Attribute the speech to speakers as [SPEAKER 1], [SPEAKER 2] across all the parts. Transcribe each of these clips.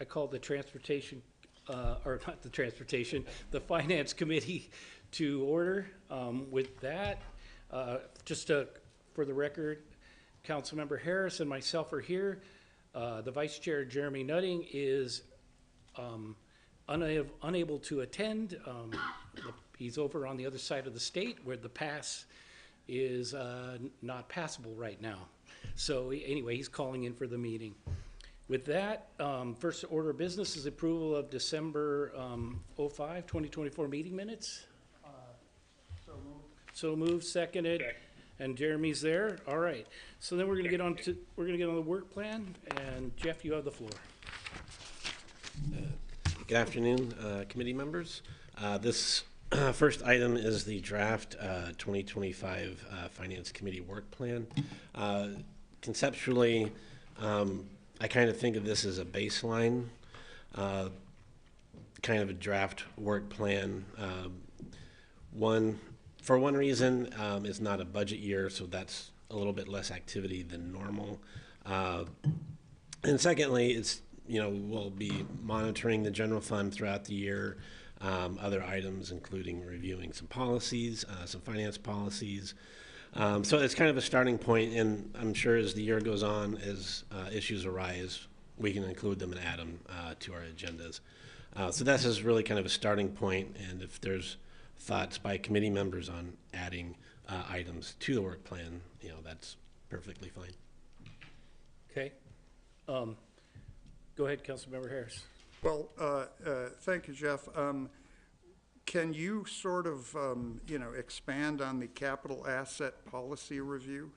[SPEAKER 1] I call the transportation, or not the transportation, the finance committee to order. With that, for the record, Councilmember Harris and myself are here. The Vice Chair, Jeremy Nutting, is unable to attend. He's over on the other side of the state where the pass is not passable right now. So anyway, he's calling in for the meeting. With that, first order of business is approval of December 05, 2024 meeting minutes. So moved, seconded, and Jeremy's there. All right. So then we're going to get on the work plan, and Jeff, you have the floor.
[SPEAKER 2] Good afternoon, committee members. This first item is the draft 2025 Finance Committee work plan. Conceptually, I kind of think of this as a baseline, kind of a draft work plan. For one reason, it's not a budget year, so that's a little bit less activity than normal. And secondly, it's, we'll be monitoring the general fund throughout the year. Other items, including reviewing some policies, some finance policies. So it's kind of a starting point, and I'm sure as the year goes on, as issues arise, we can include them and add them to our agendas. So this is really kind of a starting point, and if there's thoughts by committee members on adding items to the work plan, that's perfectly fine.
[SPEAKER 1] Okay. Go ahead, Councilmember Harris.
[SPEAKER 3] Well, thank you, Jeff. Can you sort of, expand on the capital asset policy review?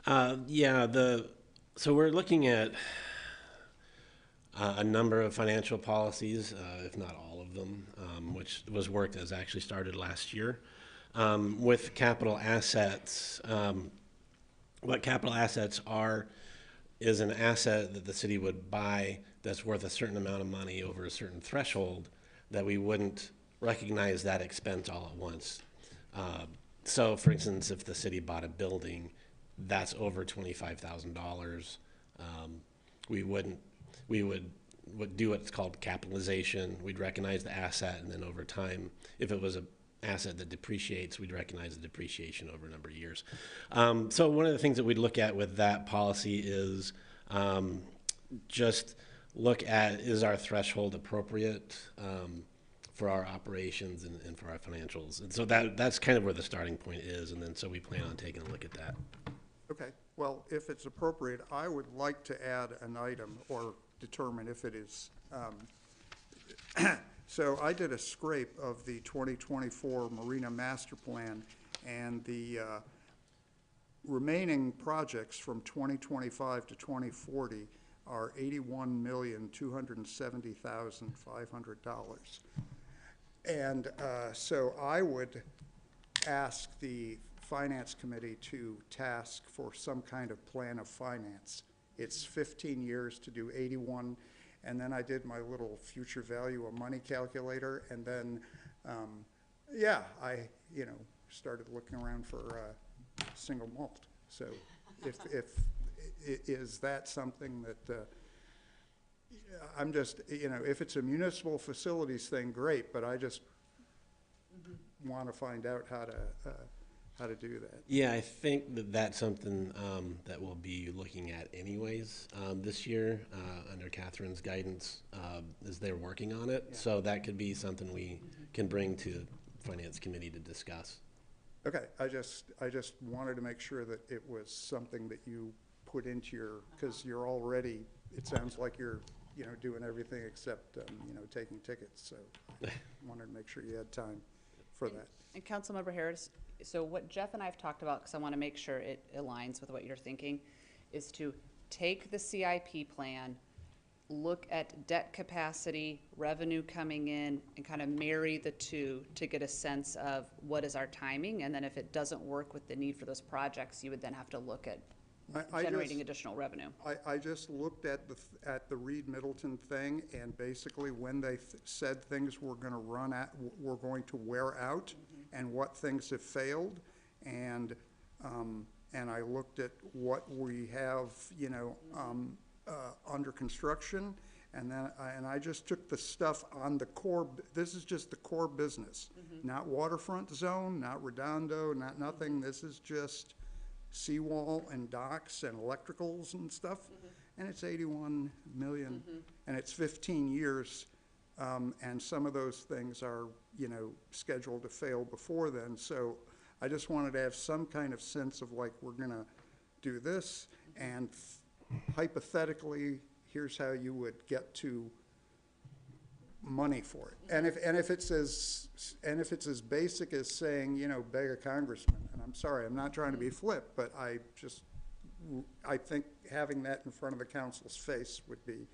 [SPEAKER 2] So we're looking at a number of financial policies, if not all of them, which was work that was actually started last year. With capital assets, what capital assets are is an asset that the city would buy that's worth a certain amount of money over a certain threshold that we wouldn't recognize that expense all at once. So for instance, if the city bought a building that's over $25,000, we would do what's called capitalization. We'd recognize the asset, and then over time, if it was an asset that depreciates, we'd recognize the depreciation over a number of years. So one of the things that we'd look at with that policy is just look at, is our threshold appropriate for our operations and for our financials? And so that's kind of where the starting point is, and then so we plan on taking a look at that.
[SPEAKER 3] Okay, well, if it's appropriate, I would like to add an item or determine if it is. So I did a scrape of the 2024 Marina Master Plan, and the remaining projects from 2025 to 2040 are $81,270,500. And so I would ask the Finance Committee to task for some kind of plan of finance. It's 15 years to do 81, and then I did my little future value of money calculator, and then, I, started looking around for single malt. So is that something that, I'm just, if it's a municipal facilities thing, great, but I just want to find out how to do that.
[SPEAKER 2] Yeah, I think that that's something that we'll be looking at anyways this year under Catherine's guidance as they're working on it. Yeah. So that could be something we can bring to Finance Committee to discuss.
[SPEAKER 3] Okay, I just wanted to make sure that it was something that you put into your, because you're already, it sounds like you're, doing everything except, taking tickets. So I wanted to make sure you had time for that.
[SPEAKER 4] And Councilmember Harris, so what Jeff and I have talked about, because I want to make sure it aligns with what you're thinking, is to take the CIP plan, look at debt capacity, revenue coming in, and kind of marry the two to get a sense of what is our timing. And then if it doesn't work with the need for those projects, you would then have to look at generating additional revenue.
[SPEAKER 3] I just looked at the Reed Middleton thing, and basically when they said things were going to wear out, and what things have failed, and I looked at what we have, under construction, And then, and I just took the stuff on the core, this is just the core business. Not waterfront zone, not Redondo, not nothing, this is just seawall and docks and electricals and stuff. And it's 81 million, and it's 15 years. And some of those things are, you know, scheduled to fail before then. So I just wanted to have some kind of sense of like, we're gonna do this, and hypothetically, here's how you would get to money for it. And if it's as basic as saying, you know, beg a congressman, and I'm sorry, I'm not trying to be flip, but I think having that in front of the council's face would be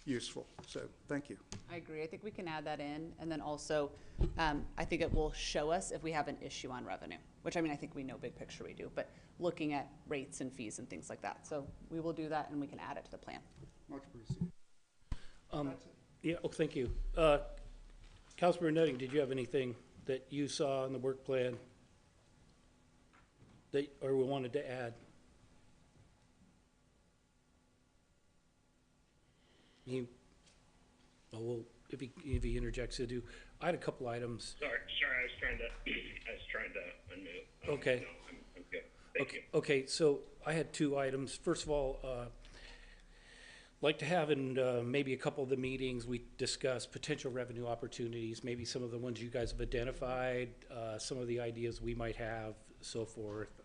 [SPEAKER 3] useful. So, thank you.
[SPEAKER 4] I agree. I think we can add that in. And then also, I think it will show us if we have an issue on revenue, which I mean, I think we know big picture we do, but looking at rates and fees and things like that. So we will do that and we can add it to the plan.
[SPEAKER 3] Much appreciated. That's it.
[SPEAKER 1] Yeah, oh, thank you. Councilmember Nutting, did you have anything that you saw in the work plan that, or we wanted to add? Well, if he interjects, he'll do. I had a couple items.
[SPEAKER 5] Sorry, I was trying to unmute.
[SPEAKER 1] Okay.
[SPEAKER 5] No, I'm good. Thank you.
[SPEAKER 1] Okay, so I had two items. First of all, like to have in maybe a couple of the meetings, we discuss potential revenue opportunities, maybe some of the ones you guys have identified, some of the ideas we might have, so forth,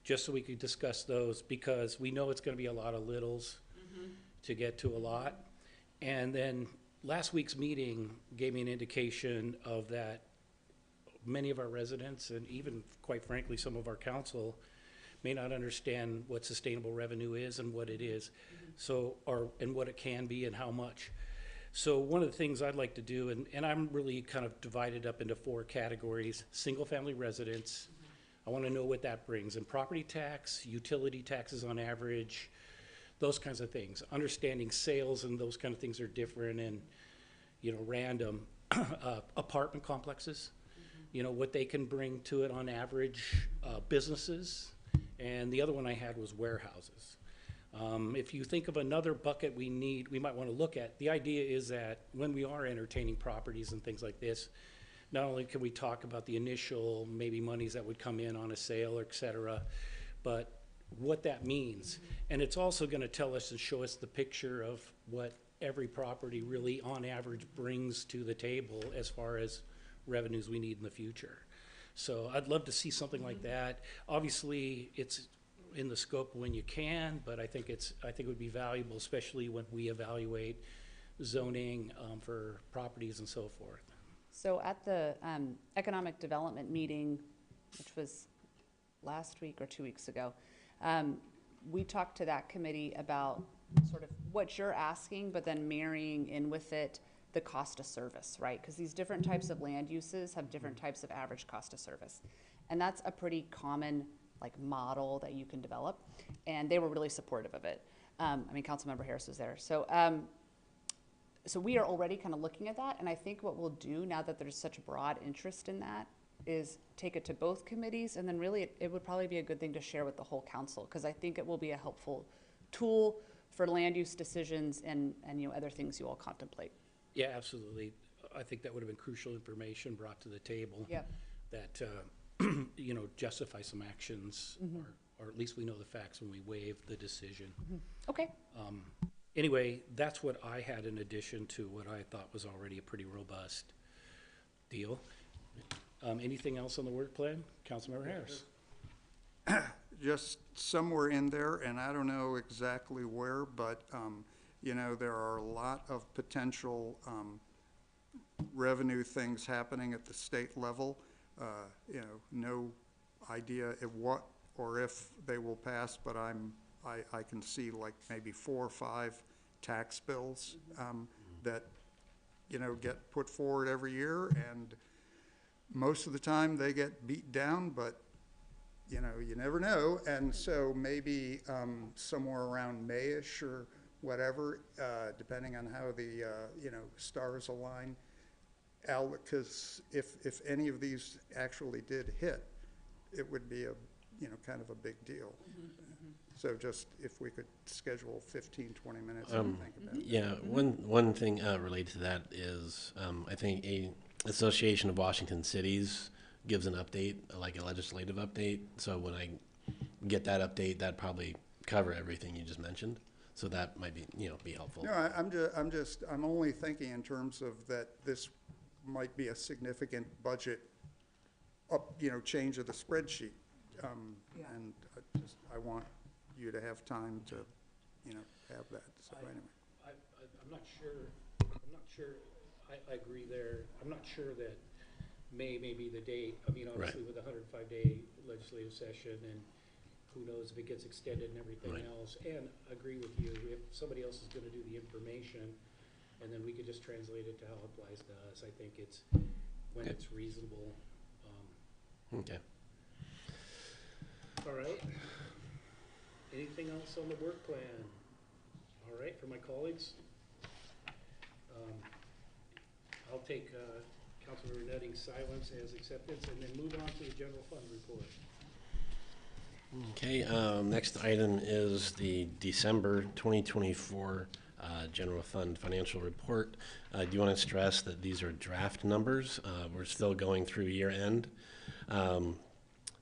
[SPEAKER 1] just so we could discuss those, because we know it's gonna be a lot of littles to get to a lot. And then last week's meeting gave me an indication of that many of our residents, and even quite frankly, some of our council, may not understand what sustainable revenue is and what it is. So, and what it can be and how much. So one of the things I'd like to do, and I'm really kind of divided up into 4 categories: single-family residence. I want to know what that brings, and property tax, utility taxes on average, those kinds of things. Understanding sales and those kind of things are different, and, you know, random. Apartment complexes, you know, what they can bring to it on average, businesses. And the other one I had was warehouses. If you think of another bucket we might want to look at, the idea is that when we are entertaining properties and things like this, not only can we talk about the initial maybe monies that would come in on a sale, et cetera, but what that means. And it's also going to tell us and show us the picture of what every property really on average brings to the table as far as revenues we need in the future. So I'd love to see something like that. Obviously, it's in the scope when you can, but I think it would be valuable, especially when we evaluate zoning for properties and so forth.
[SPEAKER 4] So at the economic development meeting, which was last week or 2 weeks ago, we talked to that committee about sort of what you're asking, but then marrying in with it the cost of service, right? Because these different types of land uses have different types of average cost of service. And that's a pretty common like model that you can develop. And they were really supportive of it. I mean, Councilmember Harris was there. So, so we are already kind of looking at that. And I think what we'll do now that there's such broad interest in that is take it to both committees. And then really it would probably be a good thing to share with the whole council, because I think it will be a helpful tool for land use decisions and you know, other things you all contemplate.
[SPEAKER 1] Yeah, absolutely. I think that would have been crucial information brought to the table.
[SPEAKER 4] Yep.
[SPEAKER 1] That, you know, justify some actions, or at least we know the facts when we waive the decision.
[SPEAKER 4] Okay.
[SPEAKER 1] Anyway, that's what I had in addition to what I thought was already a pretty robust deal. Anything else on the work plan? Councilmember Harris.
[SPEAKER 3] Just somewhere in there, and I don't know exactly where, but, you know, there are a lot of potential revenue things happening at the state level. You know, no idea if what or if they will pass, but I can see like maybe 4 or 5 tax bills that, you know, get put forward every year, and most of the time they get beat down, but you know, you never know. And so maybe somewhere around May-ish or whatever, depending on how the, you know, stars align, because if any of these actually did hit, it would be a, you know, kind of a big deal. So just if we could schedule 15, 20 minutes and think about it.
[SPEAKER 2] Yeah, one thing related to that is I think a Association of Washington Cities gives an update, like a legislative update. So when I get that update, that'd probably cover everything you just mentioned. So that might be, be helpful.
[SPEAKER 3] No, I'm only thinking in terms of that this might be a significant budget change of the spreadsheet. And I want you to have time to, have that, so anyway.
[SPEAKER 1] I'm not sure, I agree there. I'm not sure that May be the date. I mean, obviously with a 105-day legislative session, and who knows if it gets extended and everything else. And I agree with you, if somebody else is gonna do the information, and then we could just translate it to how it applies to us. I think it's, when it's reasonable.
[SPEAKER 2] Okay.
[SPEAKER 1] All right. Anything else on the work plan? All right, for my colleagues? I'll take Councilmember Nutting's silence as acceptance and then move on to the general fund report.
[SPEAKER 2] Okay, next item is the December 2024 general fund financial report. I do want to stress that these are draft numbers. We're still going through year end.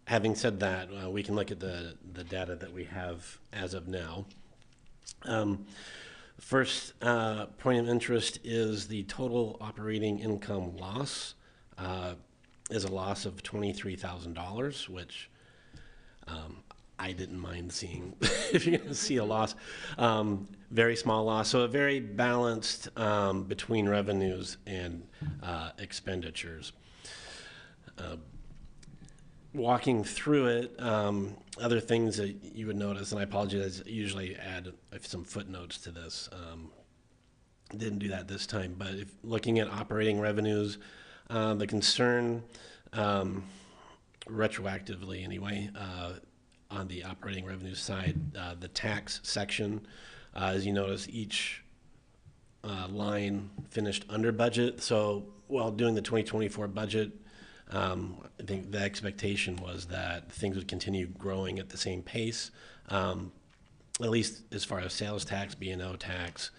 [SPEAKER 2] Having said that, we can look at the data that we have as of now. First point of interest is the total operating income loss is a loss of $23,000, which I didn't mind seeing. If you're going to see a loss, very small loss, so a very balanced between revenues and expenditures. Walking through it, other things that you would notice, and I apologize, I usually add some footnotes to this. Didn't do that this time, but if looking at operating revenues, the concern, retroactively anyway, on the operating revenue side, the tax section, as you notice, each line finished under budget. So while doing the 2024 budget, I think the expectation was that things would continue growing at the same pace, at least as far as sales tax, B&O tax,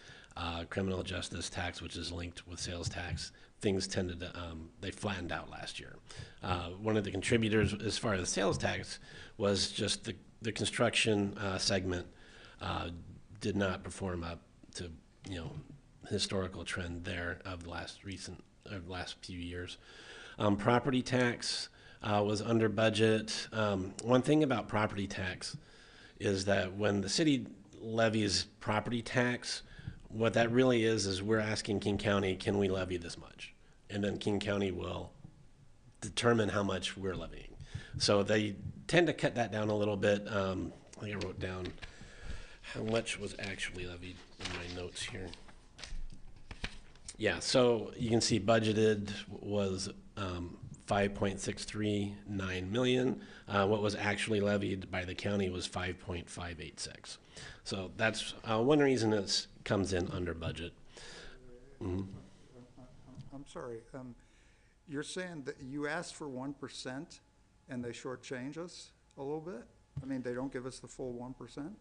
[SPEAKER 2] criminal justice tax, which is linked with sales tax. Things tended to, they flattened out last year. One of the contributors as far as sales tax was just the construction segment did not perform up to, historical trend there of the last few years. Property tax was under budget. One thing about property tax is that when the city levies property tax, what that really is we're asking King County, can we levy this much? And then King County will determine how much we're levying. So they tend to cut that down a little bit. I think I wrote down how much was actually levied in my notes here. Yeah, so you can see budgeted was 5.639 million. What was actually levied by the county was 5.586. So that's one reason it comes in under budget. Mm-hmm.
[SPEAKER 3] I'm sorry, you're saying that you asked for 1% and they shortchange us a little bit? I mean, they don't give us the full 1%?
[SPEAKER 2] Well,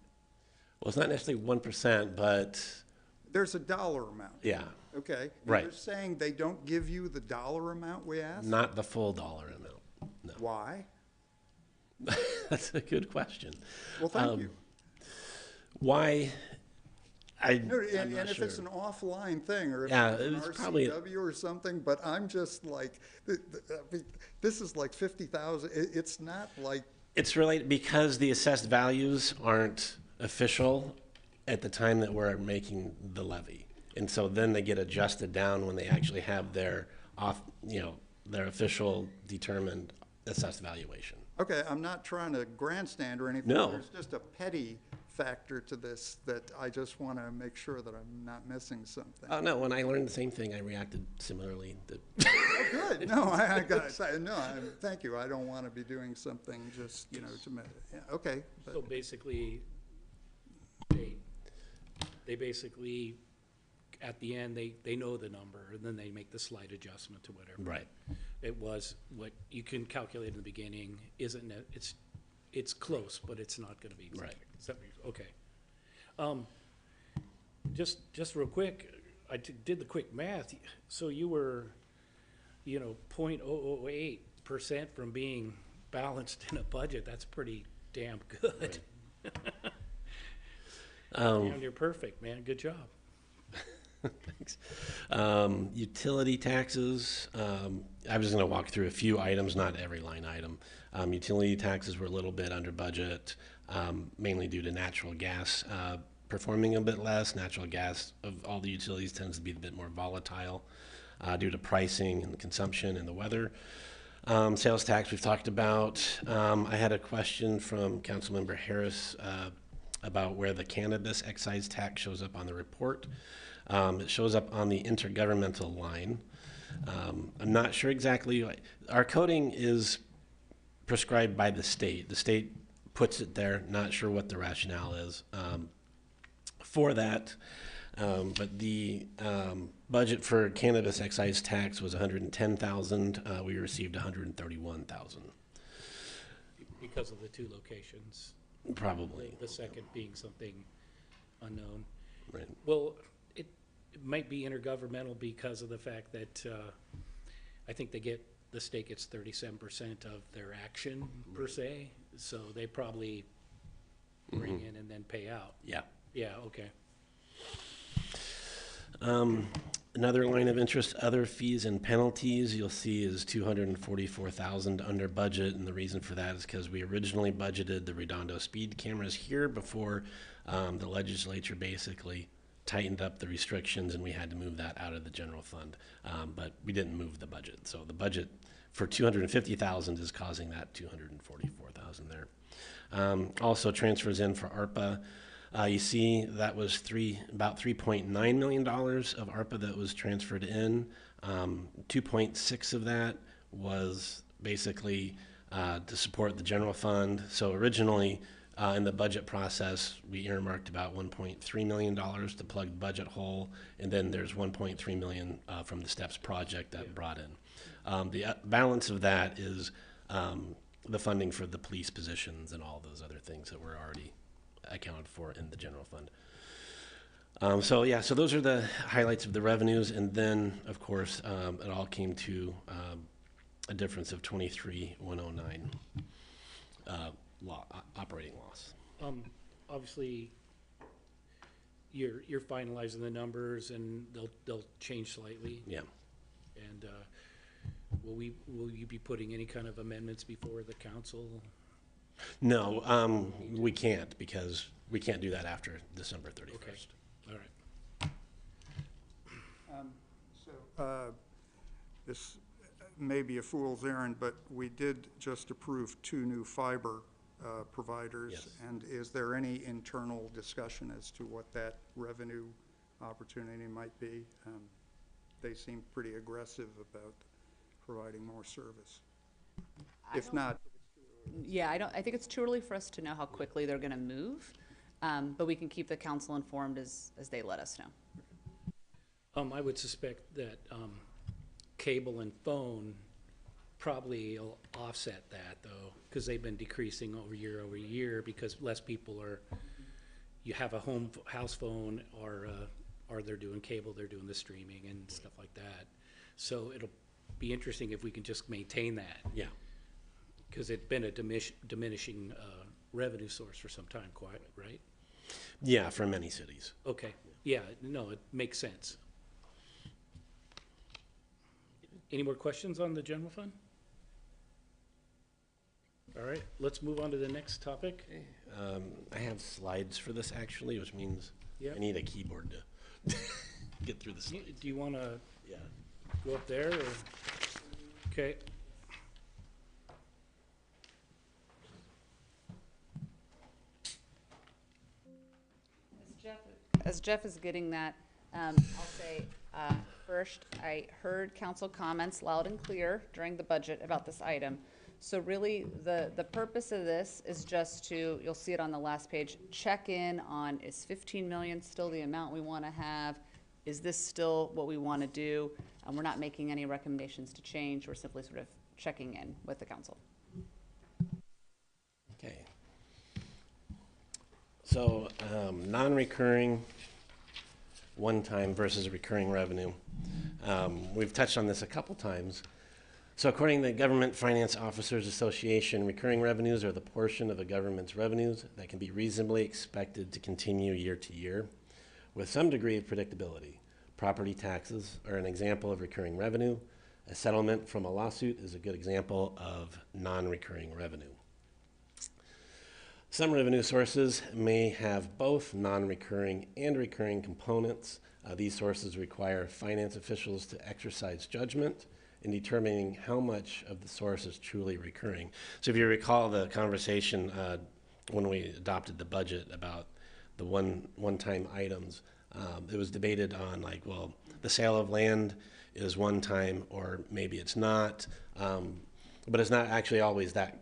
[SPEAKER 2] it's not necessarily 1%, but
[SPEAKER 3] There's a dollar amount.
[SPEAKER 2] yeah,
[SPEAKER 3] Okay. And
[SPEAKER 2] Right.
[SPEAKER 3] You're saying they don't give you the dollar amount we asked?
[SPEAKER 2] not the full dollar amount. No,
[SPEAKER 3] Why?
[SPEAKER 2] that's a good question.
[SPEAKER 3] Well, thank you.
[SPEAKER 2] Why?
[SPEAKER 3] No,
[SPEAKER 2] I'm
[SPEAKER 3] and
[SPEAKER 2] not
[SPEAKER 3] if
[SPEAKER 2] sure.
[SPEAKER 3] it's an offline thing, or if
[SPEAKER 2] Yeah,
[SPEAKER 3] it's an
[SPEAKER 2] it's probably-
[SPEAKER 3] RCW or something, but I'm just like, I mean, this is like 50,000, it's not like,
[SPEAKER 2] It's related because the assessed values aren't official at the time that we're making the levy. And so then they get adjusted down when they actually have their their official determined assessed valuation.
[SPEAKER 3] okay, I'm not trying to grandstand or anything.
[SPEAKER 2] No.
[SPEAKER 3] There's just a petty factor to this that I just want to make sure that I'm not missing something.
[SPEAKER 2] Oh, no, when I learned the same thing, I reacted similarly.
[SPEAKER 3] Oh, good. No, I got to say, no, thank you. I don't want to be doing something just, to, yeah, okay. But
[SPEAKER 1] So basically, they basically, at the end, they know the number, and then they make the slight adjustment to whatever.
[SPEAKER 2] Right.
[SPEAKER 1] It was what you can calculate in the beginning, it's it's close, but it's not gonna be exactly.
[SPEAKER 2] Right.
[SPEAKER 1] Is that what you- Okay. Just real quick, I did the quick math. So you were, 0.008% from being balanced in a budget. That's pretty damn good. Man, you're perfect, man. Good job.
[SPEAKER 2] Thanks. Utility taxes, I was gonna walk through a few items, not every line item. Utility taxes were a little bit under budget, mainly due to natural gas, performing a bit less. Natural gas of all the utilities tends to be a bit more volatile, due to pricing and consumption and the weather. Sales tax we've talked about. I had a question from Councilmember Harris, about where the cannabis excise tax shows up on the report. It shows up on the intergovernmental line. I'm not sure exactly. Our coding is prescribed by the state. The state puts it there. Not sure what the rationale is for that. But the budget for cannabis excise tax was $110,000. We received $131,000.
[SPEAKER 1] Because of the two locations,
[SPEAKER 2] Probably.
[SPEAKER 1] the second being something unknown.
[SPEAKER 2] Right.
[SPEAKER 1] Well, it might be intergovernmental because of the fact that I think the state gets 37% of their action per se, so they probably bring in and then pay out.
[SPEAKER 2] Yeah.
[SPEAKER 1] Yeah, okay.
[SPEAKER 2] Another line of interest, other fees and penalties, you'll see is $244,000 under budget, and the reason for that is because we originally budgeted the Redondo speed cameras here before the legislature basically tightened up the restrictions, and we had to move that out of the general fund. But we didn't move the budget, so the budget for $250,000 is causing that $244,000 there. Also transfers in for ARPA. You see that was about $3.9 million of ARPA that was transferred in. 2.6 of that was basically to support the general fund. So originally in the budget process, we earmarked about $1.3 million to plug the budget hole, and then there's $1.3 million from the STEPS project that brought in. The balance of that is the funding for the police positions and all those other things that were already accounted for in the general fund. So those are the highlights of the revenues, and then of course it all came to a difference of 23,109 operating loss.
[SPEAKER 1] Obviously, you're finalizing the numbers, and they'll change slightly.
[SPEAKER 2] Yeah.
[SPEAKER 1] And will you be putting any kind of amendments before the council?
[SPEAKER 2] No, we can't, because we can't do that after December 31st.
[SPEAKER 1] Okay, all right.
[SPEAKER 3] This may be a fool's errand, but we did just approve 2 new fiber providers.
[SPEAKER 2] Yes.
[SPEAKER 3] And is there any internal discussion as to what that revenue opportunity might be? They seem pretty aggressive about providing more service. If not,
[SPEAKER 4] Yeah, I think it's too early for us to know how quickly they're gonna move, but we can keep the council informed as they let us know.
[SPEAKER 1] I would suspect that cable and phone probably will offset that, though, because they've been decreasing over year, because less people you have a house phone, or they're doing cable, they're doing the streaming and stuff like that. So it'll be interesting if we can just maintain that.
[SPEAKER 2] Yeah.
[SPEAKER 1] Because it's been a diminishing revenue source for some time, quite, right?
[SPEAKER 2] Yeah, for many cities.
[SPEAKER 1] Okay, yeah, no, it makes sense. Any more questions on the general fund? All right, let's move on to the next topic.
[SPEAKER 2] I have slides for this actually, which means
[SPEAKER 1] Yep.
[SPEAKER 2] I need a keyboard to get through the
[SPEAKER 1] Do
[SPEAKER 2] slides.
[SPEAKER 1] you want to
[SPEAKER 2] Yeah.
[SPEAKER 1] go up there, or? Okay.
[SPEAKER 4] As Jeff is getting that, I'll say, first, I heard council comments loud and clear during the budget about this item. So really, the purpose of this is just to, you'll see it on the last page, check in on, is 15 million still the amount we want to have? Is this still what we want to do? We're not making any recommendations to change, we're simply sort of checking in with the council.
[SPEAKER 2] Okay. So, non-recurring, one-time versus recurring revenue. We've touched on this a couple times. So according to the Government Finance Officers Association, recurring revenues are the portion of the government's revenues that can be reasonably expected to continue year to year with some degree of predictability. Property taxes are an example of recurring revenue. A settlement from a lawsuit is a good example of non-recurring revenue. Some revenue sources may have both non-recurring and recurring components. These sources require finance officials to exercise judgment in determining how much of the source is truly recurring. So if you recall the conversation when we adopted the budget about the one-time items, it was debated on like, well, the sale of land is one time or maybe it's not, but it's not actually always that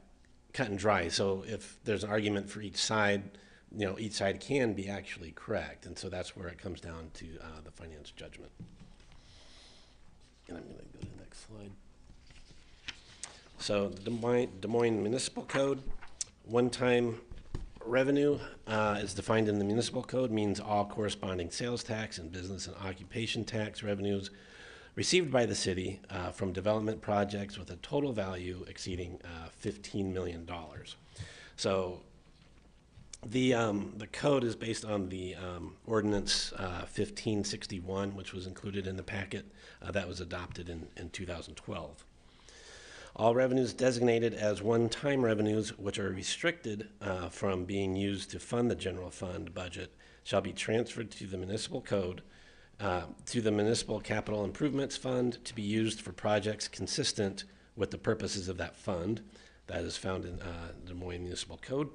[SPEAKER 2] cut and dry. So if there's an argument for each side, each side can be actually correct. And so that's where it comes down to the finance judgment. And I'm going to go to the next slide. So the Des Moines Municipal Code, one-time revenue is defined in the municipal code, means all corresponding sales tax and business and occupation tax revenues received by the city from development projects with a total value exceeding $15 million. So the code is based on the Ordinance 1561, which was included in the packet that was adopted in 2012. All revenues designated as one-time revenues, which are restricted from being used to fund the general fund budget, shall be transferred to the municipal code, to the Municipal Capital Improvements Fund to be used for projects consistent with the purposes of that fund. That is found in Des Moines Municipal Code.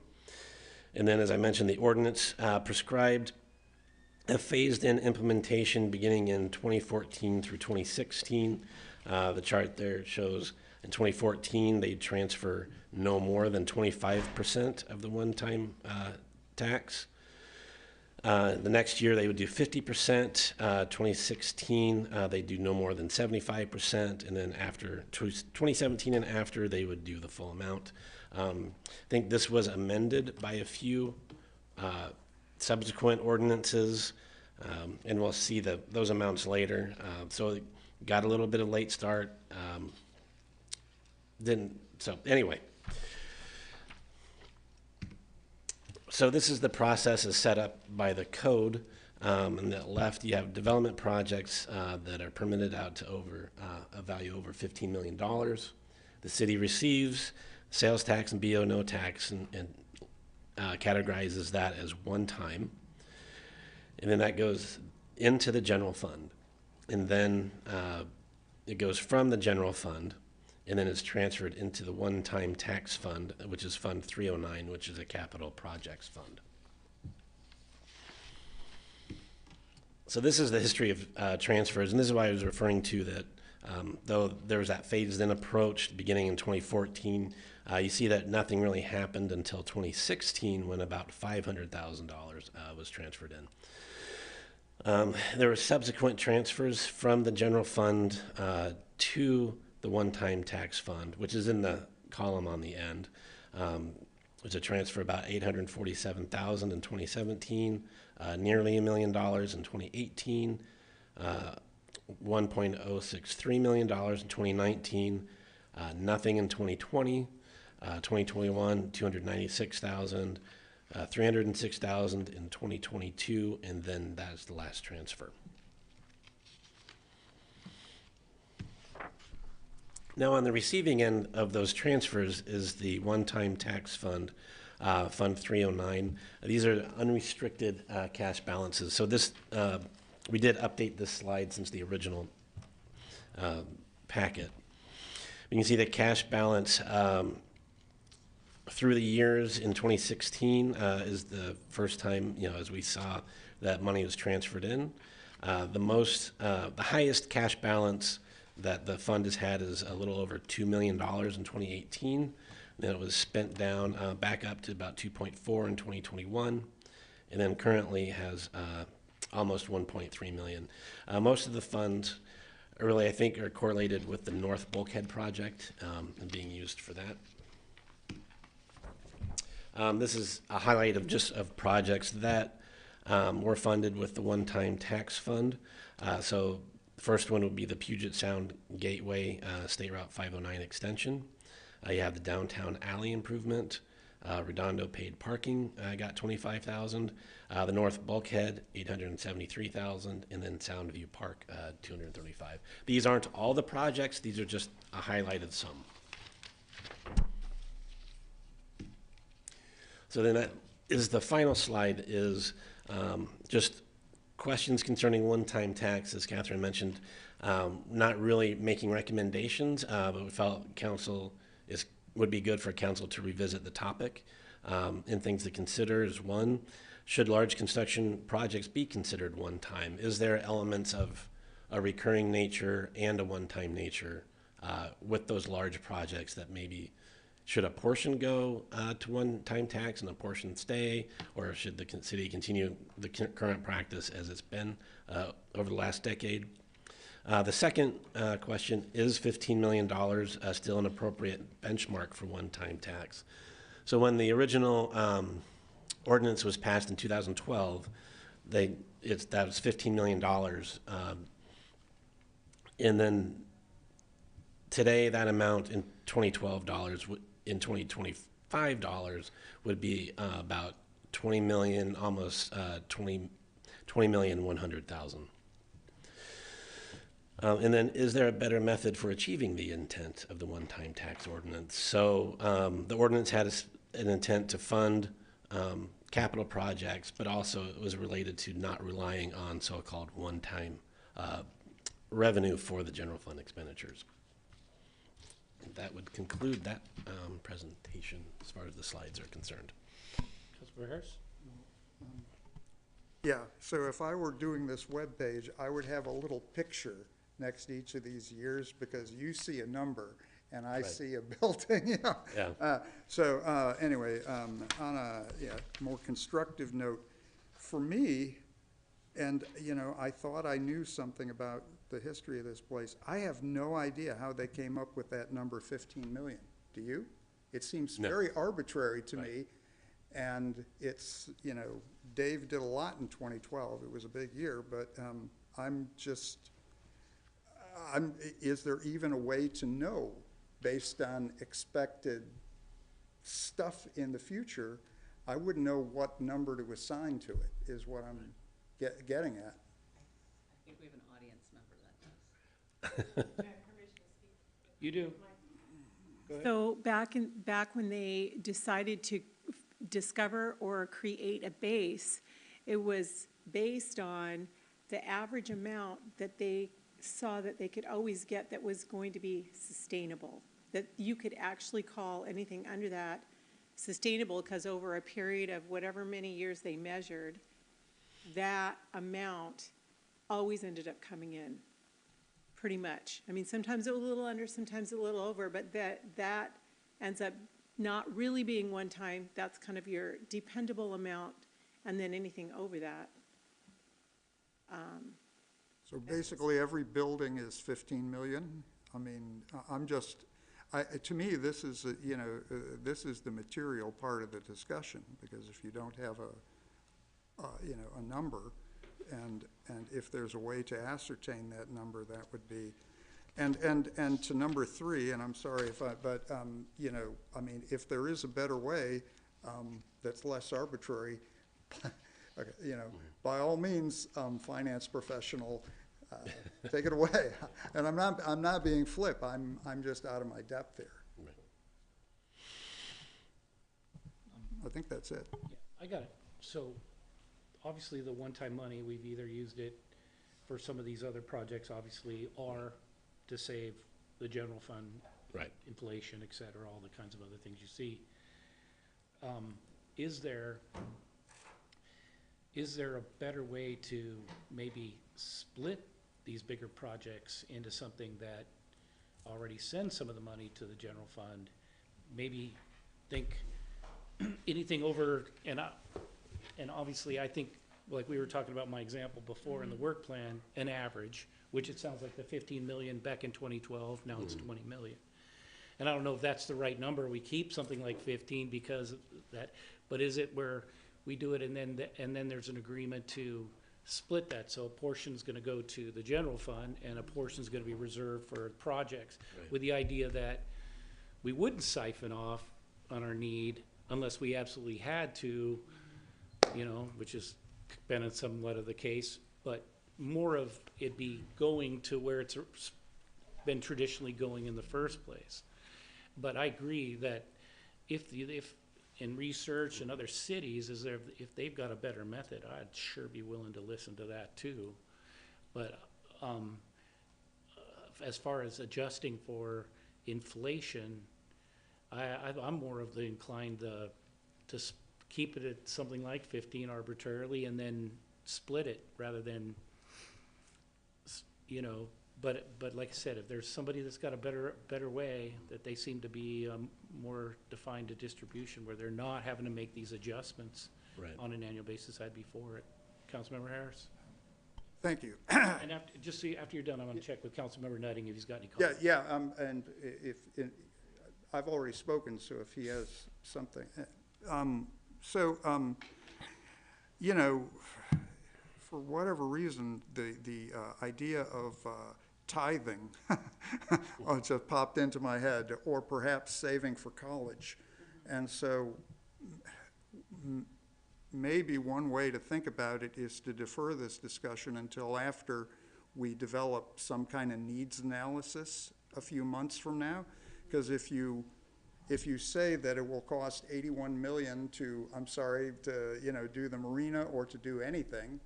[SPEAKER 2] And then, as I mentioned, the ordinance prescribed a phased-in implementation beginning in 2014 through 2016. The chart there shows in 2014 they transfer no more than 25% of the one-time tax. The next year they would do 50%. 2016 they do no more than 75%, and then after 2017 and after they would do the full amount. I think this was amended by a few subsequent ordinances, and we'll see those amounts later. So it got a little bit of late start. So anyway. So this is the process as set up by the code. On the left, you have development projects that are permitted out to a value over $15 million. The city receives sales tax and BO no tax and categorizes that as one time. And then that goes into the general fund. And then it goes from the general fund and then it's transferred into the one-time tax fund, which is Fund 309, which is a capital projects fund. So this is the history of transfers, and this is why I was referring to that though there was that phased-in approach beginning in 2014, you see that nothing really happened until 2016 when about $500,000 was transferred in. There were subsequent transfers from the general fund to the one-time tax fund, which is in the column on the end. Was a transfer about $847,000 in 2017, nearly $1 million in 2018, $1.063 million in 2019, nothing in 2020, 2021, $296,000, $306,000 in 2022, and then that's the last transfer. Now, on the receiving end of those transfers is the one-time tax fund, Fund 309. These are unrestricted cash balances. So this, we did update this slide since the original packet. You can see the cash balance through the years in 2016 is the first time, as we saw that money was transferred in. The highest cash balance that the fund has had is a little over $2 million in 2018. Then it was spent down back up to about 2.4 in 2021, and then currently has almost 1.3 million. Most of the funds really, I think, are correlated with the North Bulkhead project and being used for that. This is a highlight of just of projects that were funded with the one-time tax fund. So the first one would be the Puget Sound Gateway State Route 509 extension. You have the downtown alley improvement. Redondo paid parking got $25,000. The North Bulkhead $873,000, and then Soundview Park $235,000. These aren't all the projects; these are just a highlighted some. So then that is the final slide is just questions concerning one-time tax, as Catherine mentioned. Not really making recommendations, but we felt council would be good for council to revisit the topic. And things to consider is one, should large construction projects be considered one-time? Is there elements of a recurring nature and a one-time nature with those large projects that maybe should a portion go to one-time tax and a portion stay, or should the city continue the current practice as it's been over the last decade? The second question, is $15 million still an appropriate benchmark for one-time tax? So when the original ordinance was passed in 2012, that was $15 million. And then today that amount in 2012 dollars, in 2025 dollars would be about 20 million, almost 20,100,000. And then, is there a better method for achieving the intent of the one-time tax ordinance? So the ordinance had an intent to fund capital projects, but also it was related to not relying on so-called one-time revenue for the general fund expenditures. And that would conclude that presentation as far as the slides are concerned.
[SPEAKER 1] Councilor Harris?
[SPEAKER 3] Yeah, so if I were doing this webpage, I would have a little picture next to each of these years, because you see a number and I see a building, you know.
[SPEAKER 2] Yeah.
[SPEAKER 3] Anyway, on a more constructive note, for me, and you know, I thought I knew something about the history of this place. I have no idea how they came up with that number 15 million. Do you? It seems very arbitrary to me. And it's, you know, Dave did a lot in 2012. It was a big year, but is there even a way to know, based on expected stuff in the future? I wouldn't know what number to assign to it, is what I'm getting at.
[SPEAKER 4] I think we have an audience member that does.
[SPEAKER 1] You do. Go ahead.
[SPEAKER 6] So back when they decided to discover or create a base, it was based on the average amount that they saw that they could always get that was going to be sustainable, that you could actually call anything under that sustainable, because over a period of whatever many years they measured, that amount always ended up coming in, pretty much. I mean, sometimes it was a little under, sometimes a little over, but that ends up not really being one time. That's kind of your dependable amount, and then anything over that.
[SPEAKER 3] So basically, every building is 15 million? I mean, to me, this is, this is the material part of the discussion, because if you don't have a number, and if there's a way to ascertain that number, that would be, and to number 3, and I'm sorry if if there is a better way that's less arbitrary, by all means, finance professional, take it away. And I'm not being flip. I'm just out of my depth here.
[SPEAKER 2] Right.
[SPEAKER 3] I think that's it.
[SPEAKER 1] Yeah, I got it. So obviously the one-time money, we've either used it for some of these other projects, obviously, or to save the general fund,
[SPEAKER 2] Right.
[SPEAKER 1] inflation, et cetera, all the kinds of other things you see. Is there a better way to maybe split these bigger projects into something that already sends some of the money to the general fund? Maybe think anything over, and obviously I think, like we were talking about my example before in the work plan, an average, which it sounds like the 15 million back in 2012, now it's 20 million. And I don't know if that's the right number, we keep something like 15 because of that, but is it where we do it and then there's an agreement to split that? So a portion's gonna go to the general fund and a portion's gonna be reserved for projects, with the idea that we wouldn't siphon off on our need unless we absolutely had to, you know, which has been somewhat of the case, but more of it be going to where it's been traditionally going in the first place. But I agree that if in research in other cities, if they've got a better method, I'd sure be willing to listen to that too. But as far as adjusting for inflation, I'm more of the inclined to keep it at something like 15 arbitrarily and then split it rather than, you know, but like I said, if there's somebody that's got a better way, that they seem to be more defined to distribution where they're not having to make these adjustments on an annual basis, I'd be for it. Councilmember Harris?
[SPEAKER 3] Thank you.
[SPEAKER 1] And after you're done, I'm gonna check with Councilmember Nutting if he's got any comments.
[SPEAKER 3] Yeah, and I've already spoken, so if he has something. You know, for whatever reason, the idea of tithing just popped into my head, or perhaps saving for college. And so maybe one way to think about it is to defer this discussion until after we develop some kind of needs analysis a few months from now. Because if you say that it will cost 81 million to, you know, do the marina or to do anything,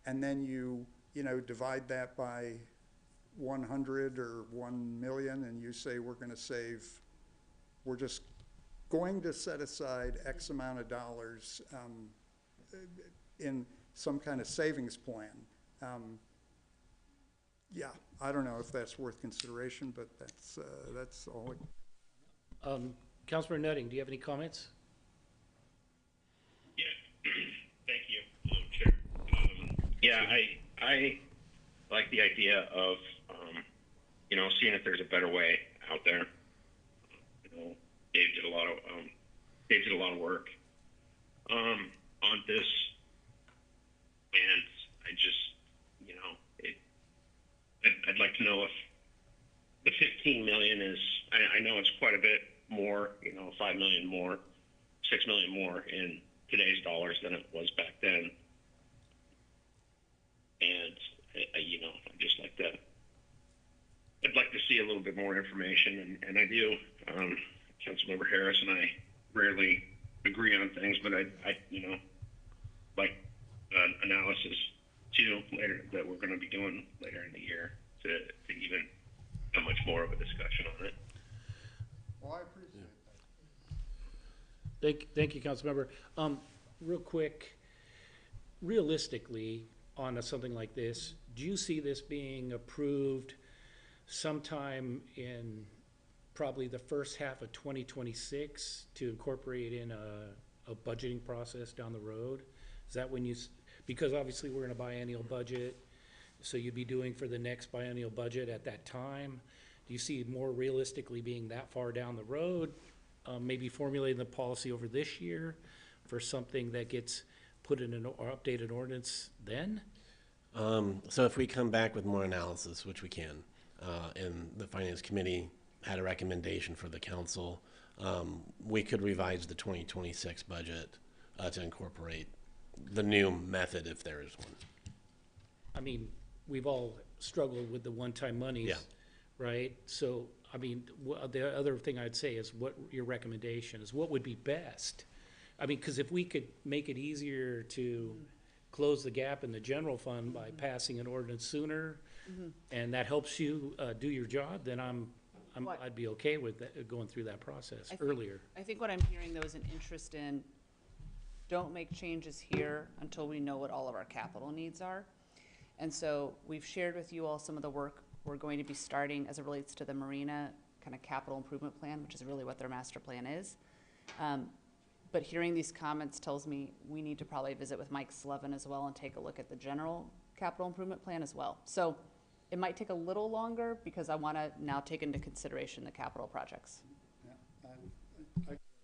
[SPEAKER 3] and then you divide that by 100 or 1 million, and you say we're just going to set aside X amount of dollars in some kind of savings plan. Yeah, I don't know if that's worth consideration, but that's all.
[SPEAKER 1] Councilmember Nutting, do you have any comments?
[SPEAKER 5] Yeah, thank you, Chair. Yeah, I like the idea of, you know, seeing if there's a better way out there. You know, Dave did a lot of work on this, and I just, you know, I'd like to know if the 15 million is, I know it's quite a bit more, you know, 5 million more, 6 million more in today's dollars than it was back then. And, you know, I'd like to see a little bit more information, and I do. Councilmember Harris and I rarely agree on things, but I you know, like analysis too later that we're going to be doing later in the year to even have much more of a discussion on it.
[SPEAKER 3] Well, I appreciate that.
[SPEAKER 1] Thank you, Councilmember. Real quick, realistically, on something like this, do you see this being approved sometime in probably the first half of 2026 to incorporate in a budgeting process down the road? Is that when because obviously we're in a biennial budget, so you'd be doing for the next biennial budget at that time. Do you see more realistically being that far down the road, maybe formulating the policy over this year for something that gets put in an updated ordinance then?
[SPEAKER 2] So if we come back with more analysis, which we can, and the Finance Committee had a recommendation for the council, we could revise the 2026 budget to incorporate the new method if there is one.
[SPEAKER 1] I mean, we've all struggled with the one-time monies,
[SPEAKER 2] Yeah.
[SPEAKER 1] right? So, I mean, the other thing I'd say is what your recommendation is, what would be best? I mean, because if we could make it easier to close the gap in the general fund by passing an ordinance sooner, and that helps you do your job, then I'd be okay with that, going through that process earlier.
[SPEAKER 4] I think what I'm hearing though is an interest in, don't make changes here until we know what all of our capital needs are. And so we've shared with you all some of the work we're going to be starting as it relates to the marina kind of capital improvement plan, which is really what their master plan is. But hearing these comments tells me we need to probably visit with Mike Slevin as well and take a look at the general capital improvement plan as well. So it might take a little longer because I want to now take into consideration the capital projects.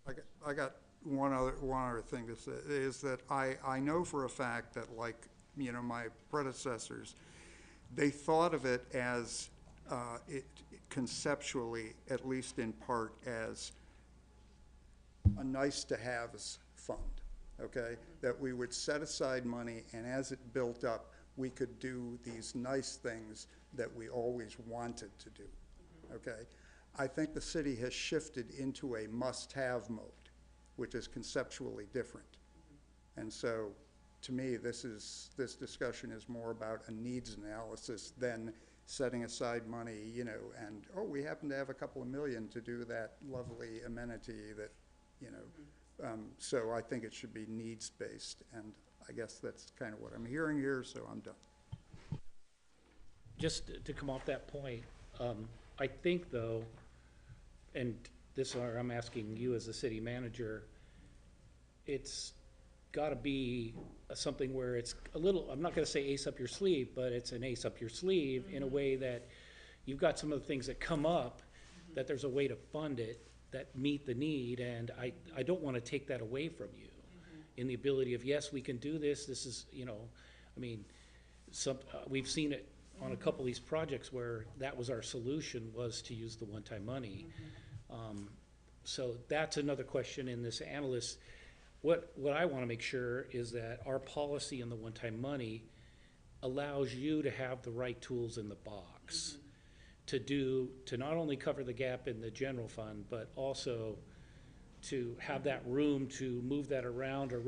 [SPEAKER 3] I got one other thing to say, is that I know for a fact that, like, you know, my predecessors, they thought of it as, it conceptually, at least in part, as a nice-to-haves fund, okay? That we would set aside money, and as it built up, we could do these nice things that we always wanted to do, okay? I think the city has shifted into a must-have mode, which is conceptually different. And so, to me, this discussion is more about a needs analysis than setting aside money, you know, and, oh, we happen to have a couple of million to do that lovely amenity that, you know. So I think it should be needs-based, and I guess that's kind of what I'm hearing here, so I'm done.
[SPEAKER 1] Just to come off that point, I think though, and this is where I'm asking you as the city manager, it's gotta be something where it's a little, I'm not gonna say ace up your sleeve, but it's an ace up your sleeve in a way that you've got some of the things that come up, that there's a way to fund it that meet the need, and I don't wanna take that away from you. In the ability of, yes, we can do this, this is, you know, I mean, we've seen it on a couple of these projects where that was our solution, was to use the one-time money. So that's another question in this analyst. What I wanna make sure is that our policy in the one-time money allows you to have the right tools in the box to not only cover the gap in the general fund, but also to have that room to move that around or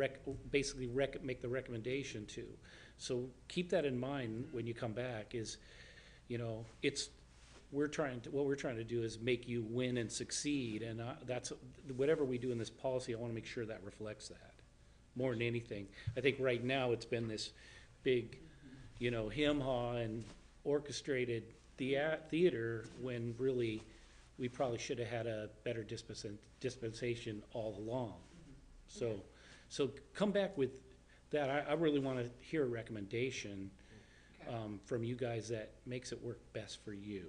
[SPEAKER 1] basically make the recommendation to. So keep that in mind when you come back is, you know, what we're trying to do is make you win and succeed, and that's, whatever we do in this policy, I wanna make sure that reflects that, more than anything. I think right now it's been this big, you know, him-haw and orchestrated theater, when really, we probably should have had a better dispensation all along. So come back with that. I really wanna hear a recommendation, from you guys that makes it work best for you.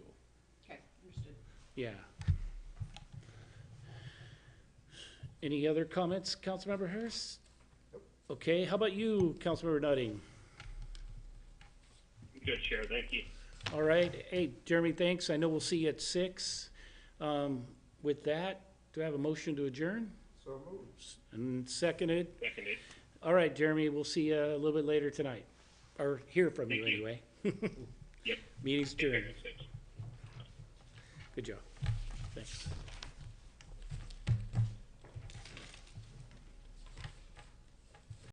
[SPEAKER 4] Okay, understood.
[SPEAKER 1] Yeah. Any other comments, Councilmember Harris? Okay, how about you, Councilmember Nutting?
[SPEAKER 5] Good, Chair, thank you.
[SPEAKER 1] All right, hey, Jeremy, thanks. I know we'll see you at 6. With that, do I have a motion to adjourn?
[SPEAKER 3] So moved.
[SPEAKER 1] And seconded?
[SPEAKER 5] Seconded.
[SPEAKER 1] All right, Jeremy, we'll see you a little bit later tonight, or hear from you
[SPEAKER 5] Thank you.
[SPEAKER 1] anyway.
[SPEAKER 5] Yep.
[SPEAKER 1] Meeting's adjourned.
[SPEAKER 5] Thanks.
[SPEAKER 1] Good job. Thanks.